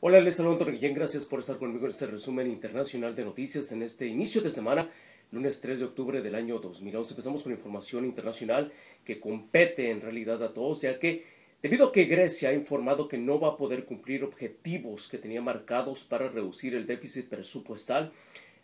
Hola, les saludo Antonio Guillén, gracias por estar conmigo en este resumen internacional de noticias en este inicio de semana, lunes 3 de octubre del año 2011. Empezamos con información internacional que compete en realidad a todos, ya que debido a que Grecia ha informado que no va a poder cumplir objetivos que tenía marcados para reducir el déficit presupuestal,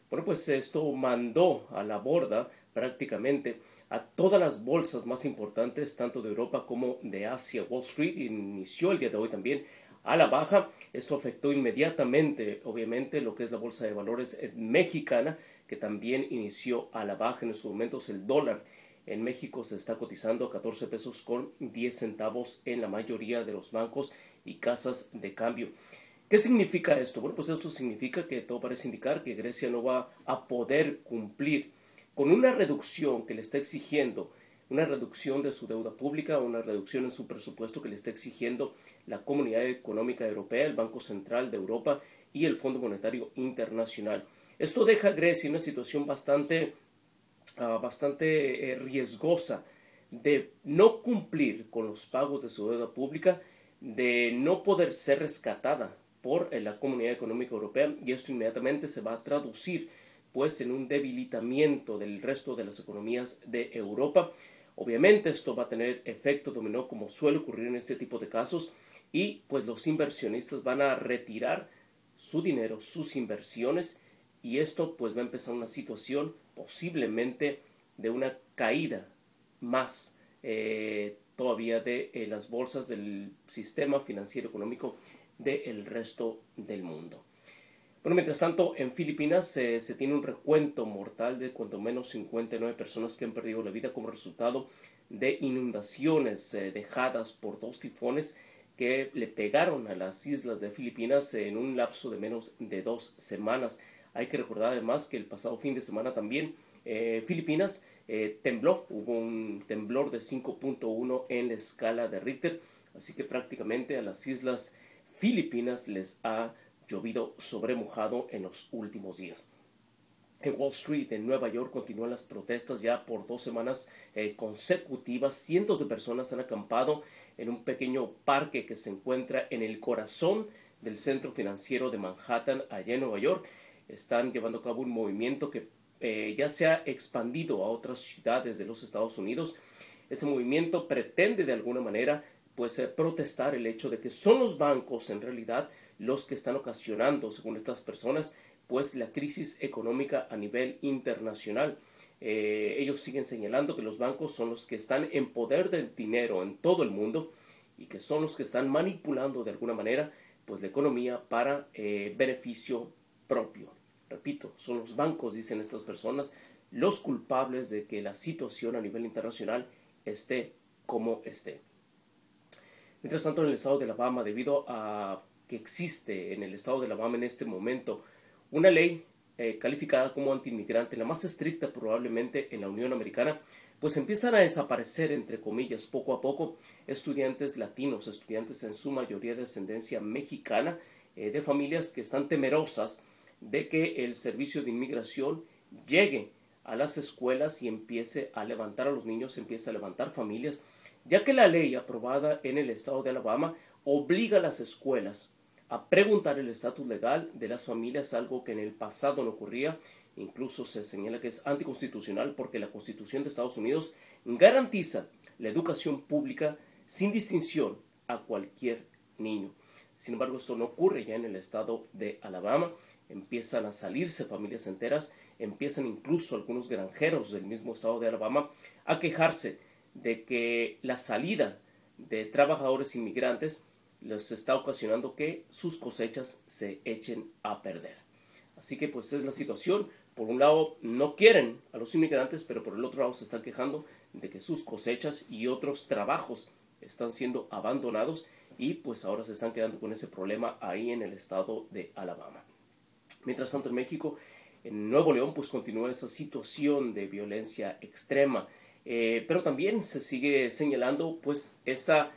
bueno, pues esto mandó a la borda prácticamente a todas las bolsas más importantes, tanto de Europa como de Asia. Wall Street inició el día de hoy también a la baja. Esto afectó inmediatamente, obviamente, lo que es la bolsa de valores mexicana, que también inició a la baja. En estos momentos el dólar en México se está cotizando a 14 pesos con 10 centavos en la mayoría de los bancos y casas de cambio. ¿Qué significa esto? Bueno, pues esto significa que todo parece indicar que Grecia no va a poder cumplir con una reducción que le está exigiendo, una reducción de su deuda pública, una reducción en su presupuesto que le está exigiendo la Comunidad Económica Europea, el Banco Central de Europa y el Fondo Monetario Internacional. Esto deja a Grecia en una situación bastante riesgosa de no cumplir con los pagos de su deuda pública, de no poder ser rescatada por la Comunidad Económica Europea, y esto inmediatamente se va a traducir pues en un debilitamiento del resto de las economías de Europa. Obviamente esto va a tener efecto dominó, como suele ocurrir en este tipo de casos, y pues los inversionistas van a retirar su dinero, sus inversiones, y esto pues va a empezar una situación posiblemente de una caída más todavía de las bolsas del sistema financiero económico del resto del mundo. Bueno, mientras tanto, en Filipinas se tiene un recuento mortal de cuando menos 59 personas que han perdido la vida como resultado de inundaciones dejadas por dos tifones que le pegaron a las islas de Filipinas en un lapso de menos de 2 semanas. Hay que recordar además que el pasado fin de semana también Filipinas tembló, hubo un temblor de 5.1 en la escala de Richter, así que prácticamente a las islas Filipinas les ha llovido sobre mojado en los últimos días. En Wall Street, en Nueva York, continúan las protestas ya por 2 semanas consecutivas. Cientos de personas han acampado en un pequeño parque que se encuentra en el corazón del centro financiero de Manhattan, allá en Nueva York. Están llevando a cabo un movimiento que ya se ha expandido a otras ciudades de los Estados Unidos. Ese movimiento pretende de alguna manera pues protestar el hecho de que son los bancos en realidad los que están ocasionando, según estas personas, pues la crisis económica a nivel internacional. Ellos siguen señalando que los bancos son los que están en poder del dinero en todo el mundo y que son los que están manipulando de alguna manera pues la economía para beneficio propio. Repito, son los bancos, dicen estas personas, los culpables de que la situación a nivel internacional esté como esté. Mientras tanto, en el estado de Alabama, debido a que existe en el estado de Alabama en este momento una ley calificada como antiinmigrante, la más estricta probablemente en la Unión Americana, pues empiezan a desaparecer, entre comillas, poco a poco, estudiantes latinos, estudiantes en su mayoría de ascendencia mexicana, de familias que están temerosas de que el servicio de inmigración llegue a las escuelas y empiece a levantar a los niños, empiece a levantar familias, ya que la ley aprobada en el estado de Alabama obliga a las escuelas a preguntar el estatus legal de las familias, algo que en el pasado no ocurría. Incluso se señala que es anticonstitucional porque la Constitución de Estados Unidos garantiza la educación pública sin distinción a cualquier niño. Sin embargo, esto no ocurre ya en el estado de Alabama. Empiezan a salirse familias enteras, empiezan incluso algunos granjeros del mismo estado de Alabama a quejarse de que la salida de trabajadores inmigrantes les está ocasionando que sus cosechas se echen a perder. Así que pues es la situación. Por un lado no quieren a los inmigrantes, pero por el otro lado se están quejando de que sus cosechas y otros trabajos están siendo abandonados y pues ahora se están quedando con ese problema ahí en el estado de Alabama. Mientras tanto en México, en Nuevo León, pues continúa esa situación de violencia extrema, pero también se sigue señalando pues esa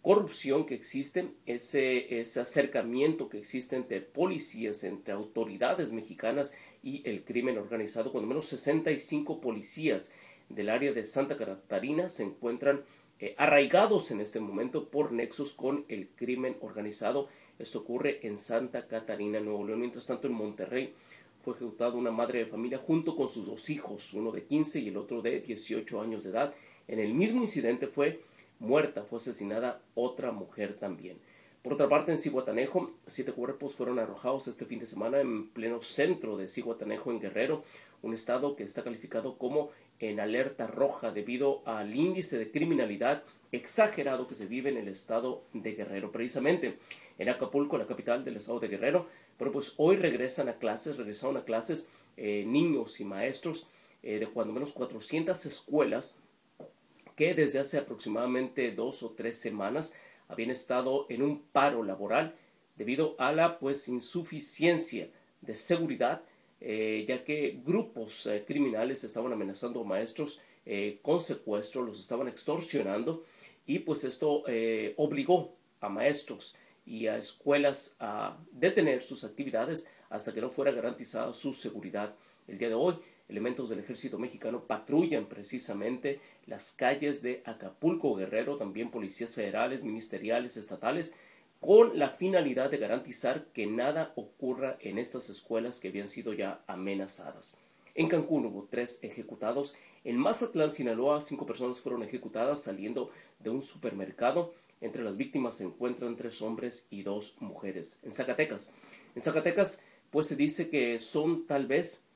corrupción que existe, ese acercamiento que existe entre policías, entre autoridades mexicanas y el crimen organizado. Cuando menos 65 policías del área de Santa Catarina se encuentran arraigados en este momento por nexos con el crimen organizado Esto ocurre en Santa Catarina, Nuevo León. Mientras tanto, en Monterrey fue ejecutada una madre de familia junto con sus dos hijos, uno de 15 y el otro de 18 años de edad. En el mismo incidente fue asesinada otra mujer también. Por otra parte, en Zihuatanejo, 7 cuerpos fueron arrojados este fin de semana en pleno centro de Zihuatanejo, en Guerrero, un estado que está calificado como en alerta roja debido al índice de criminalidad exagerado que se vive en el estado de Guerrero. Precisamente en Acapulco, la capital del estado de Guerrero, pero pues hoy regresaron a clases niños y maestros de cuando menos 400 escuelas que desde hace aproximadamente 2 o 3 semanas habían estado en un paro laboral debido a la insuficiencia de seguridad, ya que grupos criminales estaban amenazando a maestros con secuestro, los estaban extorsionando, y pues esto obligó a maestros y a escuelas a detener sus actividades hasta que no fuera garantizada su seguridad. El día de hoy, elementos del ejército mexicano patrullan precisamente las calles de Acapulco, Guerrero, también policías federales, ministeriales, estatales, con la finalidad de garantizar que nada ocurra en estas escuelas que habían sido ya amenazadas. En Cancún hubo 3 ejecutados. En Mazatlán, Sinaloa, 5 personas fueron ejecutadas saliendo de un supermercado. Entre las víctimas se encuentran 3 hombres y 2 mujeres. En Zacatecas, pues se dice que son tal vez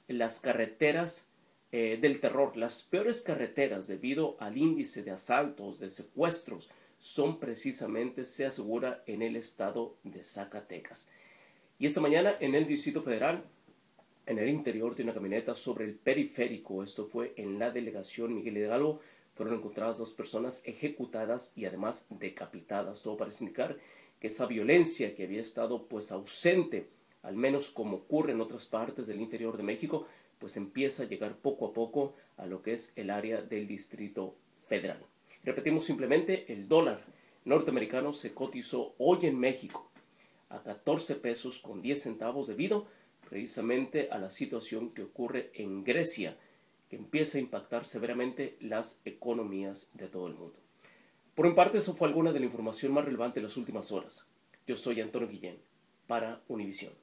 las carreteras del terror, las peores carreteras debido al índice de asaltos, de secuestros, son precisamente, se asegura, en el estado de Zacatecas. Y esta mañana en el Distrito Federal, en el interior de una camioneta sobre el periférico, esto fue en la delegación Miguel Hidalgo, fueron encontradas 2 personas ejecutadas y además decapitadas. Todo parece indicar que esa violencia que había estado pues ausente, al menos como ocurre en otras partes del interior de México, pues empieza a llegar poco a poco a lo que es el área del Distrito Federal. Repetimos simplemente, el dólar norteamericano se cotizó hoy en México a 14 pesos con 10 centavos debido precisamente a la situación que ocurre en Grecia, que empieza a impactar severamente las economías de todo el mundo. Por mi parte, eso fue alguna de la información más relevante de las últimas horas. Yo soy Antonio Guillén para Univisión.